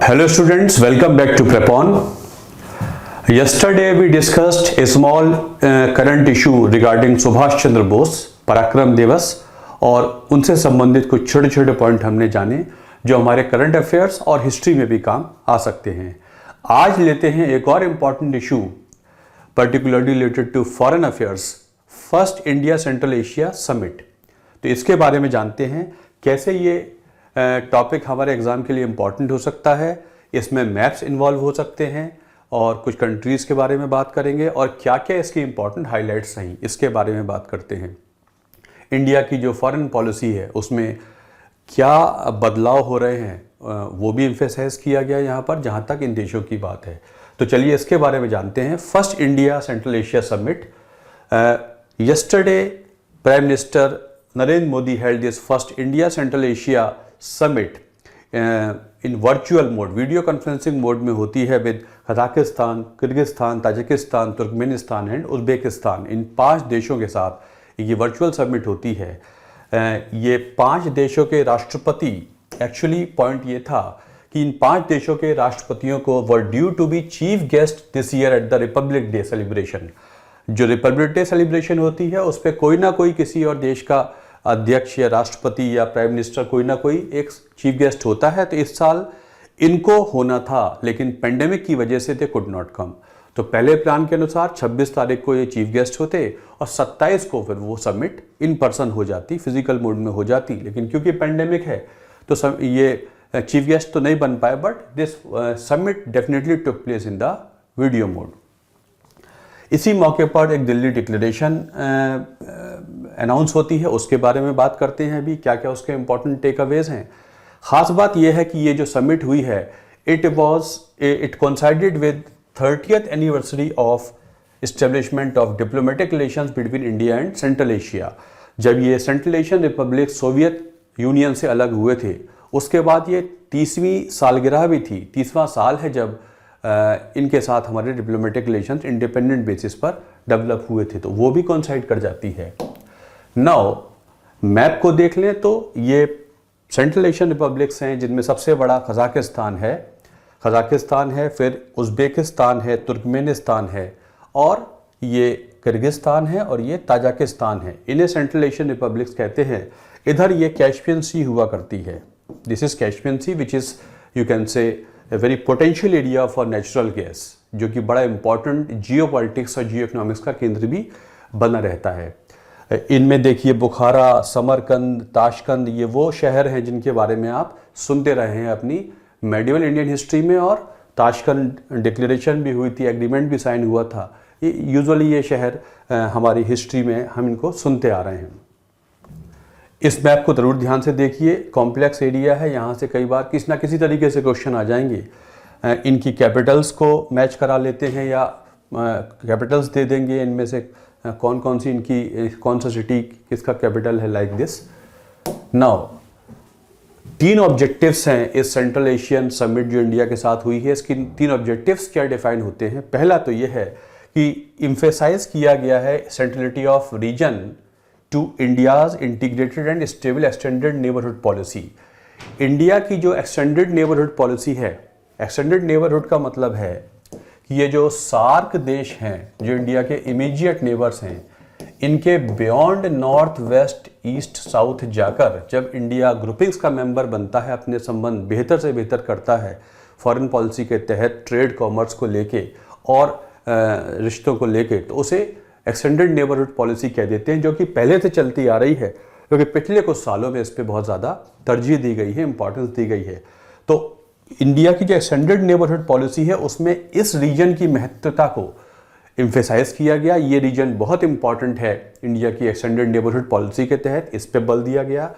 Hello students, welcome back to Prepon. Yesterday we discussed a small current issue regarding Subhash Chandra Bose पराक्रम दिवस और उनसे संबंधित कुछ छोटे छोटे पॉइंट हमने जाने जो हमारे करंट अफेयर्स और हिस्ट्री में भी काम आ सकते हैं। आज लेते हैं एक और important issue particularly related to foreign affairs, first India Central Asia summit. तो इसके बारे में जानते हैं कैसे ये टॉपिक हमारे एग्जाम के लिए इम्पॉर्टेंट हो सकता है। इसमें मैप्स इन्वॉल्व हो सकते हैं और कुछ कंट्रीज़ के बारे में बात करेंगे और क्या क्या इसकी इम्पॉर्टेंट हाइलाइट्स हैं इसके बारे में बात करते हैं। इंडिया की जो फॉरेन पॉलिसी है उसमें क्या बदलाव हो रहे हैं वो भी एम्फेसाइज किया गया यहाँ पर जहाँ तक इन देशों की बात है। तो चलिए इसके बारे में जानते हैं। First India Central Asia summit, yesterday Prime Minister Narendra Modi held this first India Central Asia Summit in virtual mode, video conferencing mode में होती है with Kazakhstan, Kyrgyzstan, Tajikistan, Turkmenistan and Uzbekistan. इन 5 देशों के साथ ये वर्चुअल समिट होती है। ये 5 देशों के राष्ट्रपति, एक्चुअली पॉइंट ये था कि इन 5 देशों के राष्ट्रपतियों को were due to be chief guest this year at the Republic Day celebration. जो रिपब्लिक डे सेलिब्रेशन होती है उस पर कोई ना कोई किसी और देश का अध्यक्ष या राष्ट्रपति या प्राइम मिनिस्टर कोई ना कोई एक चीफ गेस्ट होता है। तो इस साल इनको होना था लेकिन पेंडेमिक की वजह से दे कुड नॉट कम। तो पहले प्लान के अनुसार 26 तारीख को ये चीफ गेस्ट होते और 27 को फिर वो समिट इन पर्सन हो जाती, फिजिकल मोड में हो जाती। लेकिन क्योंकि पेंडेमिक है तो ये चीफ गेस्ट तो नहीं बन पाए, but this summit definitely took place in the video mode. इसी मौके पर एक दिल्ली डिक्लेरेशन अनाउंस होती है, उसके बारे में बात करते हैं अभी क्या क्या उसके इंपॉर्टेंट टेक अवेज हैं। खास बात यह है कि ये जो समिट हुई है it coincided with 30th anniversary of establishment of diplomatic relations between India and central Asia. जब ये central Asian Republic Soviet union से अलग हुए थे उसके बाद ये 30वीं सालगिरह भी थी, 30वां साल है जब इनके साथ हमारे डिप्लोमेटिक रिलेशंस इंडिपेंडेंट बेसिस पर डेवलप हुए थे, तो वो भी कोइंसाइड कर जाती है। नाउ मैप को देख लें तो ये सेंट्रल एशियन रिपब्लिक्स हैं जिनमें सबसे बड़ा कजाकिस्तान है, फिर उज़्बेकिस्तान है, तुर्कमेनिस्तान है और ये किर्गिस्तान है और ये ताजिकिस्तान है। इन्हें सेंट्रल एशियन रिपब्लिक्स कहते हैं। इधर ये कैस्पियन सी हुआ करती है। This is Caspian Sea which is you can say a very potential area for natural gas, जो कि बड़ा इंपॉर्टेंट जियो पॉलिटिक्स और जियो इकोनॉमिक्स का केंद्र भी बना रहता है। इनमें देखिए बुखारा, समरकंद, ताशकंद, ये वो शहर हैं जिनके बारे में आप सुनते रहे हैं अपनी मेडिवल इंडियन हिस्ट्री में, और ताशकंद डिक्लेरेशन भी हुई थी, एग्रीमेंट भी साइन हुआ था। यूजुअली ये शहर हमारी हिस्ट्री में हम इनको सुनते आ रहे हैं। इस मैप को ज़रूर ध्यान से देखिए, कॉम्प्लेक्स एरिया है, यहाँ से कई बार किसी ना किसी तरीके से क्वेश्चन आ जाएंगे। इनकी कैपिटल्स को मैच करा लेते हैं या कैपिटल्स दे देंगे, इनमें से कौन कौन सी इनकी कौन सा सिटी किसका कैपिटल है, लाइक दिस। नाउ 3 ऑब्जेक्टिव्स हैं इस सेंट्रल एशियन समिट जो इंडिया के साथ हुई है। इसकी 3 ऑब्जेक्टिव्स क्या डिफाइन होते हैं। पहला तो ये है कि इम्फेसाइज किया गया है centrality of region to India's integrated and stable extended neighbourhood policy. India की जो एक्सटेंडेड नेबरहुड पॉलिसी है, एक्सटेंडेड नेबरहुड का मतलब है कि ये जो सार्क देश हैं जो इंडिया के इमीडिएट नेबर्स हैं, इनके beyond north west east south जाकर जब इंडिया ग्रुपिंग्स का मेंबर बनता है, अपने संबंध बेहतर से बेहतर करता है फॉरेन पॉलिसी के तहत, ट्रेड कॉमर्स को लेके और रिश्तों को लेके, तो उसे एक्सटेंडेड नेबरहुड पॉलिसी कह देते हैं, जो कि पहले से चलती आ रही है क्योंकि पिछले कुछ सालों में इस पर बहुत ज़्यादा तरजीह दी गई है, इंपॉर्टेंस दी गई है। तो इंडिया की जो एक्सटेंडेड नेबरहुड पॉलिसी है उसमें इस रीजन की महत्वता को एम्फेसाइज किया गया। ये रीजन बहुत इंपॉर्टेंट है इंडिया की एक्सटेंडेड नेबरहुड पॉलिसी के तहत, इस पर बल दिया गया।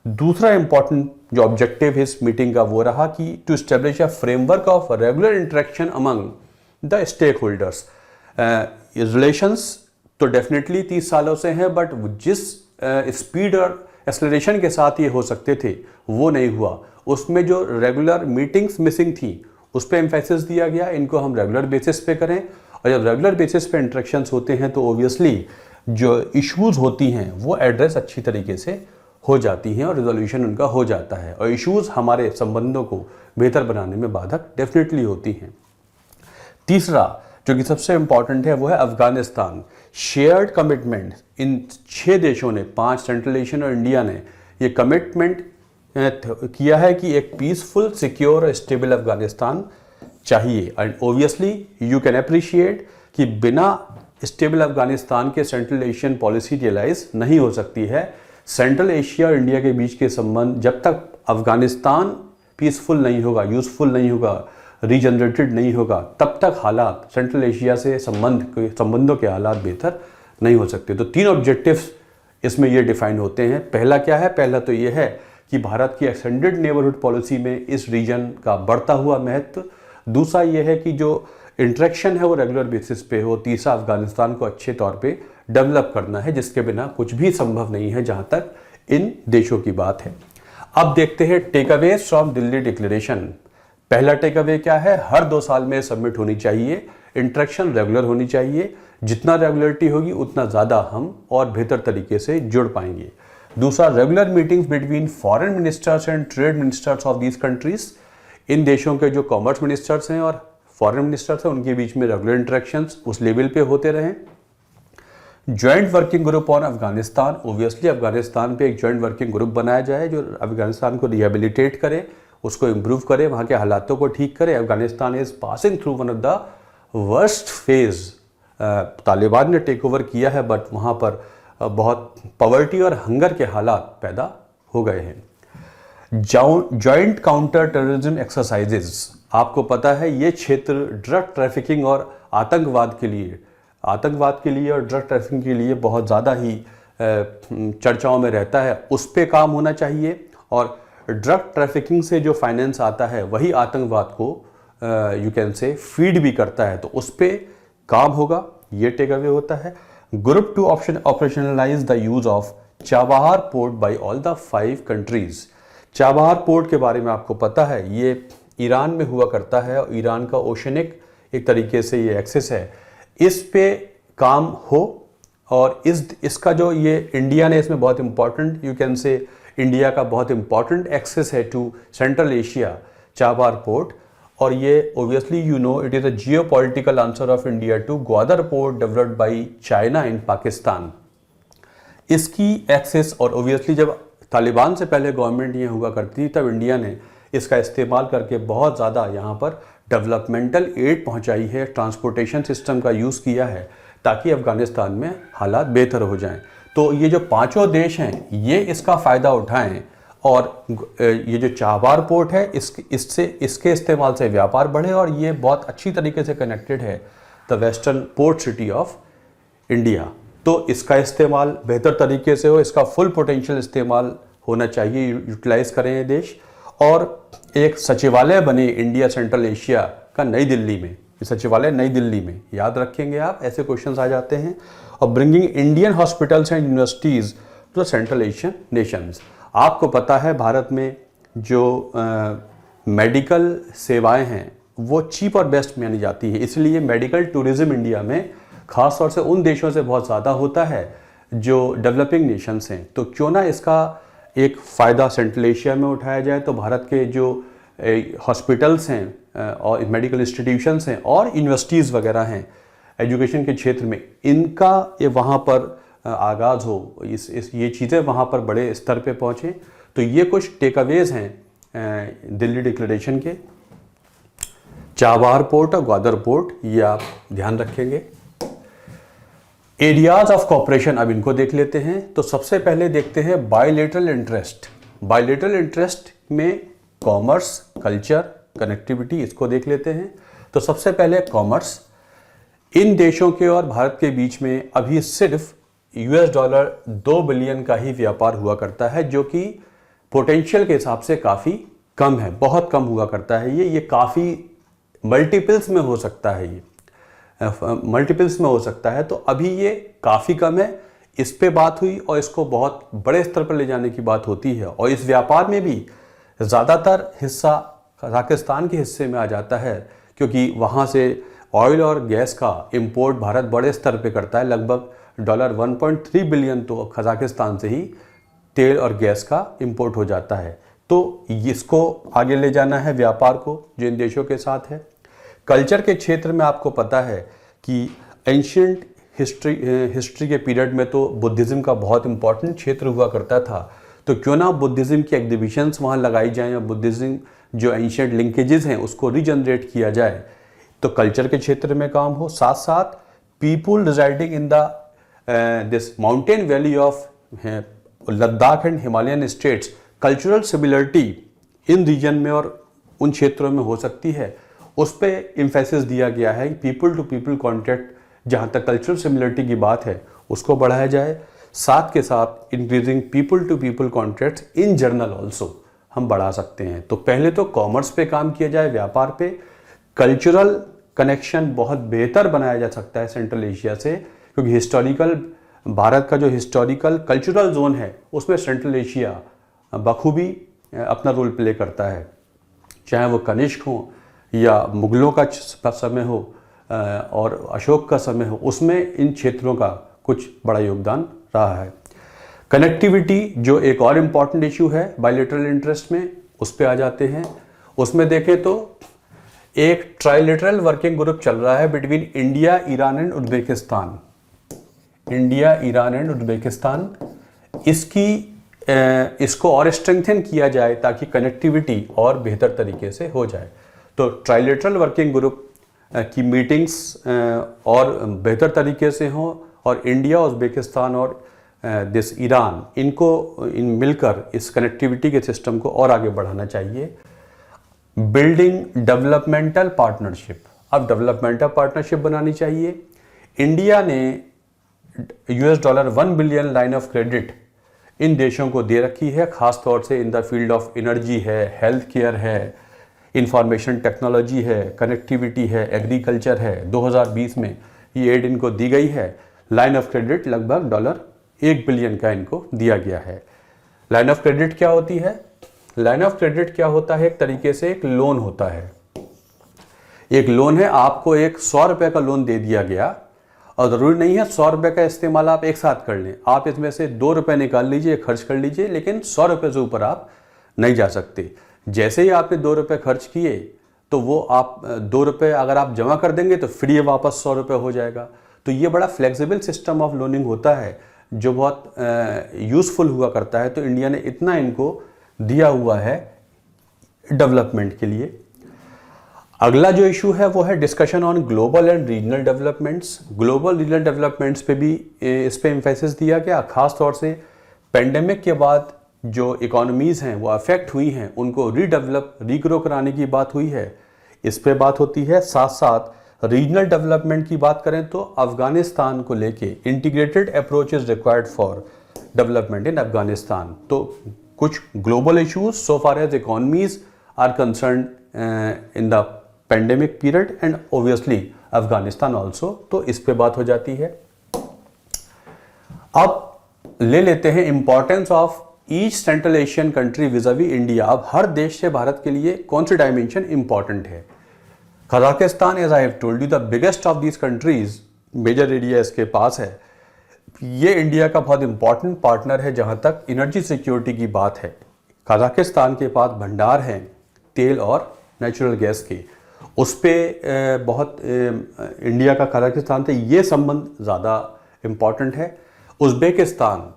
दूसरा इंपॉर्टेंट जो ऑब्जेक्टिव इस मीटिंग का वो रहा कि to establish a framework of regular interaction among the stakeholders. Relations तो डेफिनेटली 30 सालों से हैं, बट जिस स्पीड और एक्सेलरेशन के साथ ये हो सकते थे वो नहीं हुआ। उसमें जो रेगुलर मीटिंग्स मिसिंग थी उस पर एम्फेसिस दिया गया, इनको हम रेगुलर बेसिस पे करें। और जब रेगुलर बेसिस पे इंटरेक्शंस होते हैं तो ओबियसली जो इश्यूज होती हैं वो एड्रेस अच्छी तरीके से हो जाती हैं और रिजोल्यूशन उनका हो जाता है, और इश्यूज़ हमारे संबंधों को बेहतर बनाने में बाधक डेफिनेटली होती हैं। तीसरा जो कि सबसे इम्पॉर्टेंट है वो है अफगानिस्तान। शेयर्ड कमिटमेंट इन 6 देशों ने, 5 सेंट्रल एशियन और इंडिया ने ये कमिटमेंट किया है कि एक पीसफुल, सिक्योर और स्टेबल अफगानिस्तान चाहिए। And obviously you can appreciate कि बिना स्टेबल अफगानिस्तान के सेंट्रल एशियन पॉलिसी रियलाइज नहीं हो सकती है। सेंट्रल एशिया और इंडिया के बीच के संबंध जब तक अफगानिस्तान पीसफुल नहीं होगा, यूजफुल नहीं होगा, रीजनरेटेड नहीं होगा, तब तक हालात सेंट्रल एशिया से संबंधों के हालात बेहतर नहीं हो सकते। तो 3 ऑब्जेक्टिव्स इसमें ये डिफाइन होते हैं। पहला क्या है? पहला तो ये है कि भारत की एक्सटेंडेड नेबरहुड पॉलिसी में इस रीजन का बढ़ता हुआ महत्व। दूसरा ये है कि जो इंटरेक्शन है वो रेगुलर बेसिस पे हो। तीसरा, अफगानिस्तान को अच्छे तौर पे डेवलप करना है, जिसके बिना कुछ भी संभव नहीं है जहां तक इन देशों की बात है। अब देखते हैं takeaways from Delhi declaration. पहला टेक अवे क्या है? हर 2 साल में सबमिट होनी चाहिए, इंटरेक्शन रेगुलर होनी चाहिए। जितना रेगुलरिटी होगी उतना ज़्यादा हम और बेहतर तरीके से जुड़ पाएंगे। दूसरा, regular meetings between foreign ministers and trade ministers of these countries. इन देशों के जो कॉमर्स मिनिस्टर्स हैं और फॉरेन मिनिस्टर्स हैं उनके बीच में रेगुलर इंटरेक्शंस उस लेवल पे होते रहें। Joint working group on Afghanistan. Obviously Afghanistan पे एक ज्वाइंट वर्किंग ग्रुप बनाया जाए जो अफगानिस्तान को रिहेबिलिटेट करे, उसको इम्प्रूव करे, वहाँ के हालातों को ठीक करे। Afghanistan is passing through one of the worst phase. Taliban ने टेक ओवर किया है, बट वहाँ पर बहुत पॉवर्टी और हंगर के हालात पैदा हो गए हैं। Joint counter terrorism exercises. आपको पता है ये क्षेत्र ड्रग ट्रैफिकिंग और आतंकवाद के लिए और ड्रग ट्रैफिकिंग के लिए बहुत ज़्यादा ही चर्चाओं में रहता है। उस पर काम होना चाहिए, और ड्रग ट्रैफिकिंग से जो फाइनेंस आता है वही आतंकवाद को यू कैन से फीड भी करता है, तो उस पर काम होगा। ये टेक अवे होता है। Group 2 operationalize the use of Chabahar port by all the 5 countries. Chabahar port के बारे में आपको पता है, ये ईरान में हुआ करता है और ईरान का ओशनिक एक तरीके से ये एक्सेस है। इस पे काम हो, और इसका जो ये इंडिया ने इसमें बहुत important, you can say India का बहुत इंपॉर्टेंट एक्सेस है to Central Asia, Chabahar port. और ये obviously you know it is a geopolitical answer of India to Gwadar port developed by China in Pakistan. इसकी एक्सेस, और ओबियसली जब तालिबान से पहले गवर्नमेंट ये हुआ करती थी तब इंडिया ने इसका इस्तेमाल करके बहुत ज़्यादा यहाँ पर डेवलपमेंटल एड पहुँचाई है, ट्रांसपोर्टेशन सिस्टम का यूज़ किया है ताकि अफगानिस्तान में हालात बेहतर हो जाएं। तो ये जो 5 देश हैं ये इसका फ़ायदा उठाएं, और ये जो चाबहार पोर्ट है इसके इस्तेमाल से व्यापार बढ़े, और ये बहुत अच्छी तरीके से कनेक्टेड है the western port city of India. तो इसका इस्तेमाल बेहतर तरीके से हो, इसका फुल पोटेंशियल इस्तेमाल होना चाहिए, यूटिलाइज करें ये देश। और एक सचिवालय बने इंडिया सेंट्रल एशिया का नई दिल्ली में, सचिवालय नई दिल्ली में, याद रखेंगे आप, ऐसे क्वेश्चंस आ जाते हैं। और bringing Indian hospitals and universities to the Central Asian nations. आपको पता है भारत में जो मेडिकल सेवाएं हैं वो चीप और बेस्ट मानी जाती है, इसलिए मेडिकल टूरिज्म इंडिया में खास तौर से उन देशों से बहुत ज़्यादा होता है जो डेवलपिंग नेशंस हैं। तो क्यों ना इसका एक फ़ायदा सेंट्रल एशिया में उठाया जाए। तो भारत के जो हॉस्पिटल्स हैं और मेडिकल इंस्टीट्यूशंस हैं और यूनिवर्सिटीज़ वगैरह हैं एजुकेशन के क्षेत्र में, इनका ये वहाँ पर आगाज़ हो, ये चीज़ें वहाँ पर बड़े स्तर पे पहुँचें। तो ये कुछ टेक अवेज हैं दिल्ली डिक्लेरेशन के। चाबहार पोर्ट और ग्वादर पोर्ट ये आप ध्यान रखेंगे। एरियाज ऑफ कॉपरेशन, अब इनको देख लेते हैं। तो सबसे पहले देखते हैं बायलेटरल इंटरेस्ट। बायलेटरल इंटरेस्ट में कॉमर्स, कल्चर, कनेक्टिविटी, इसको देख लेते हैं। तो सबसे पहले कॉमर्स। इन देशों के और भारत के बीच में अभी सिर्फ $2 बिलियन का ही व्यापार हुआ करता है, जो कि पोटेंशियल के हिसाब से काफ़ी कम है, बहुत कम हुआ करता है। ये काफ़ी मल्टीपल्स में हो सकता है, ये मल्टीपल्स में हो सकता है। तो अभी ये काफ़ी कम है, इस पे बात हुई और इसको बहुत बड़े स्तर पर ले जाने की बात होती है। और इस व्यापार में भी ज़्यादातर हिस्सा कजाकिस्तान के हिस्से में आ जाता है, क्योंकि वहाँ से ऑयल और गैस का इंपोर्ट भारत बड़े स्तर पे करता है। लगभग $1.3 बिलियन तो कजाकिस्तान से ही तेल और गैस का इंपोर्ट हो जाता है। तो इसको आगे ले जाना है व्यापार को जो इन देशों के साथ है। कल्चर के क्षेत्र में आपको पता है कि एंशियंट हिस्ट्री के पीरियड में तो बुद्धिज़्म का बहुत इंपॉर्टेंट क्षेत्र हुआ करता था, तो क्यों ना बुद्धिज़्म की एग्जीबिशंस वहाँ लगाई जाएं या बुद्धिज़्म जो एंशियंट लिंकेजेस हैं उसको रीजनरेट किया जाए, तो कल्चर के क्षेत्र में काम हो। साथ साथ people residing in the this mountain valley of Ladakh and Himalayan states, cultural similarity in region में और उन क्षेत्रों में हो सकती है, उस पर एम्फेसिस दिया गया है। पीपल टू पीपल कॉन्टैक्ट जहाँ तक कल्चरल सिमिलरिटी की बात है उसको बढ़ाया जाए, साथ के साथ increasing people to people contact in general also हम बढ़ा सकते हैं। तो पहले तो कॉमर्स पे काम किया जाए, व्यापार पे। कल्चरल कनेक्शन बहुत बेहतर बनाया जा सकता है सेंट्रल एशिया से, क्योंकि हिस्टोरिकल भारत का जो हिस्टोरिकल कल्चरल जोन है उसमें सेंट्रल एशिया बखूबी अपना रोल प्ले करता है, चाहे वो कनिष्क हो या मुगलों का समय हो और अशोक का समय हो, उसमें इन क्षेत्रों का कुछ बड़ा योगदान रहा है। कनेक्टिविटी जो एक और इम्पॉर्टेंट इशू है बायलैटरल इंटरेस्ट में, उस पर आ जाते हैं। उसमें देखें तो एक ट्राइलेटरल वर्किंग ग्रुप चल रहा है between India, Iran and Uzbekistan. India, Iran and Uzbekistan, इसको और स्ट्रेंथन किया जाए ताकि कनेक्टिविटी और बेहतर तरीके से हो जाए। तो ट्राइलेटरल वर्किंग ग्रुप की मीटिंग्स और बेहतर तरीके से हों और इंडिया, उज्बेकिस्तान और ईरान इन मिलकर इस कनेक्टिविटी के सिस्टम को और आगे बढ़ाना चाहिए। बिल्डिंग डेवलपमेंटल पार्टनरशिप, अब डेवलपमेंटल पार्टनरशिप बनानी चाहिए। इंडिया ने $1 billion line of credit in देशों को दे रखी है, खास तौर से in the field of energy है, हेल्थ केयर है, इंफॉर्मेशन टेक्नोलॉजी है, कनेक्टिविटी है, एग्रीकल्चर है। 2020 में ये एड इनको दी गई है। लाइन ऑफ क्रेडिट लगभग $1 बिलियन का इनको दिया गया है। लाइन ऑफ क्रेडिट क्या होती है? लाइन ऑफ क्रेडिट क्या होता है? एक तरीके से एक लोन होता है। एक लोन है, आपको एक $100 का लोन दे दिया गया और ज़रूरी नहीं है $100 का इस्तेमाल आप एक साथ कर लें। आप इसमें से $2 निकाल लीजिए, खर्च कर लीजिए, लेकिन $100 से ऊपर आप नहीं जा सकते। जैसे ही आपने $2 खर्च किए तो वो आप $2 अगर आप जमा कर देंगे तो फिर ये वापस $100 हो जाएगा। तो ये बड़ा फ्लेक्सिबल सिस्टम ऑफ लोनिंग होता है जो बहुत यूज़फुल हुआ करता है। तो इंडिया ने इतना इनको दिया हुआ है डेवलपमेंट के लिए। अगला जो इशू है वो है discussion on global and regional developments. Global regional developments पे भी इस पे एम्फेसिस दिया गया। खास तौर से पेंडेमिक के बाद जो इकोनॉमीज़ हैं वो अफेक्ट हुई हैं, उनको रीग्रो कराने की बात हुई है, इस पे बात होती है। साथ साथ रीजनल डेवलपमेंट की बात करें तो अफगानिस्तान को लेके integrated approach is required for development in Afghanistan. तो कुछ global issues so far as economies are concern in the pandemic period and obviously Afghanistan also, तो इस पे बात हो जाती है। अब ले लेते हैं importance of each Central Asian country vis a vis India. अब हर देश से भारत के लिए कौन सी डायमेंशन इंपॉर्टेंट है? Kazakhstan, as I have told you, the biggest of these countries, major area इसके पास है। ये इंडिया का बहुत इंपॉर्टेंट पार्टनर है जहां तक एनर्जी सिक्योरिटी की बात है। कजाकिस्तान के पास भंडार हैं तेल और नेचुरल गैस के, उस पर बहुत इंडिया का कजाकिस्तान से ये संबंध ज़्यादा इम्पॉर्टेंट है। Uzbekistan,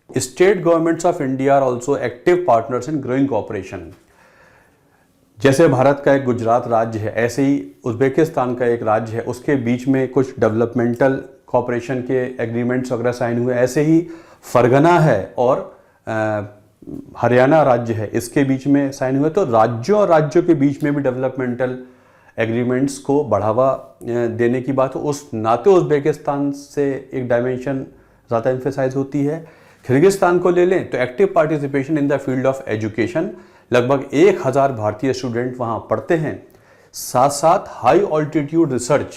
state governments of India are also active partners in growing cooperation. जैसे भारत का एक गुजरात राज्य है, ऐसे ही उज्बेकिस्तान का एक राज्य है, उसके बीच में कुछ डेवलपमेंटल कोऑपरेशन के एग्रीमेंट्स वगैरह साइन हुए। ऐसे ही फरगना है और हरियाणा राज्य है, इसके बीच में साइन हुए। तो राज्यों और राज्यों के बीच में भी डेवलपमेंटल एग्रीमेंट्स को बढ़ावा देने की बात हो। उस नाते उज्बेकिस्तान से एक डायमेंशन ज़्यादा एम्फेसाइज होती है। किर्गिस्तान को ले लें तो active participation in the field of education, लगभग 1000 भारतीय स्टूडेंट वहाँ पढ़ते हैं। साथ साथ हाई ऑल्टीट्यूड रिसर्च,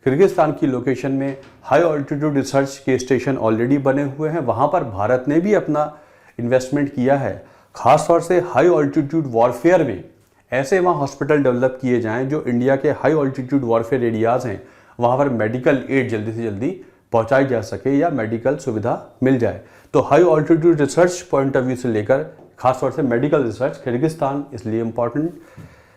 किर्गिस्तान की लोकेशन में हाई ऑल्टीट्यूड रिसर्च के स्टेशन ऑलरेडी बने हुए हैं, वहाँ पर भारत ने भी अपना इन्वेस्टमेंट किया है। खास तौर से हाई ऑल्टीट्यूड वॉरफेयर में ऐसे वहाँ हॉस्पिटल डेवलप किए जाएं जो इंडिया के हाई ऑल्टीट्यूड वॉरफेयर एरियाज़ हैं, वहाँ पर मेडिकल एड जल्दी से जल्दी पहुँचाई जा सके या मेडिकल सुविधा मिल जाए। तो high altitude research point of view से लेकर खासतौर से मेडिकल रिसर्च किर्गिस्तान इसलिए इम्पॉर्टेंट।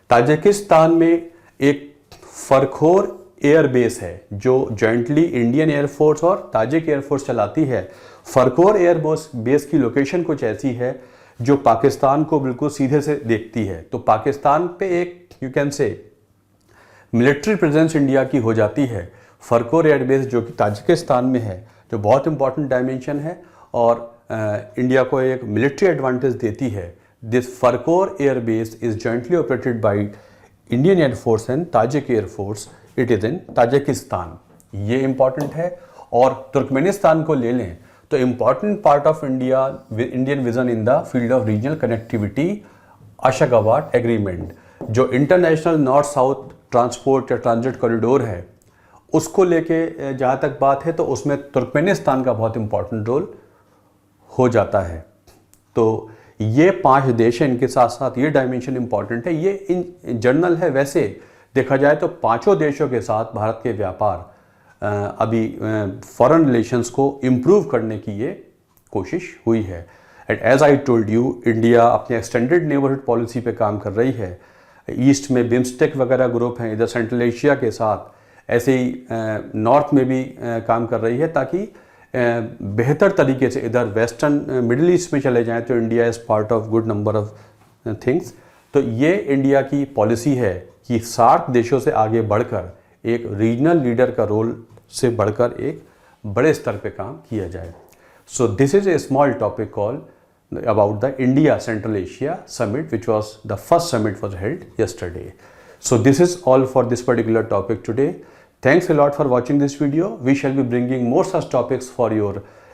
ताजिकिस्तान में एक फरखोर एयर बेस है जो जॉइंटली इंडियन एयरफोर्स और ताजिक एयरफोर्स चलाती है। फरखोर एयर बेस की लोकेशन कुछ ऐसी है जो पाकिस्तान को बिल्कुल सीधे से देखती है। तो पाकिस्तान पे एक यू कैन से मिलिट्री प्रेजेंस इंडिया की हो जाती है। फरखोर एयर बेस जो कि ताजिकिस्तान में है, जो बहुत इंपॉर्टेंट डायमेंशन है और इंडिया को एक मिलिट्री एडवांटेज देती है। This Farkhor air base is jointly operated by Indian air force and Tajik air force. It is in Tajikistan. ये इंपॉर्टेंट है। और तुर्कमेनिस्तान को ले लें तो important part of Indian vision in the field of regional connectivity Ashgabat agreement, जो international north south transport या transit corridor है, उसको लेके जहाँ तक बात है तो उसमें तुर्कमेनिस्तान का बहुत इंपॉर्टेंट रोल हो जाता है। तो ये 5 देश हैं, इनके साथ साथ ये डायमेंशन इंपॉर्टेंट है। ये इन जनरल है। वैसे देखा जाए तो 5 देशों के साथ भारत के व्यापार अभी फॉरेन रिलेशंस को इम्प्रूव करने की ये कोशिश हुई है। And as I told you, India अपने एक्सटेंडेड नेबरहुड पॉलिसी पे काम कर रही है। ईस्ट में बिम्स्टेक वगैरह ग्रुप हैं, इधर सेंट्रल एशिया के साथ, ऐसे ही नॉर्थ में भी काम कर रही है ताकि बेहतर तरीके से इधर वेस्टर्न मिडिल ईस्ट में चले जाएं तो India is part of good number of things. तो ये इंडिया की पॉलिसी है कि सार्क देशों से आगे बढ़कर एक रीजनल लीडर का रोल से बढ़कर एक बड़े स्तर पे काम किया जाए। So this is a small topic call about the India Central Asia Summit, which was the first summit was held yesterday. So this is all for this particular topic today. Thanks a lot for watching this video. We shall be bringing more such topics for your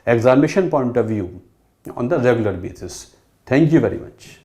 examination point of view on the regular basis. Thank you very much.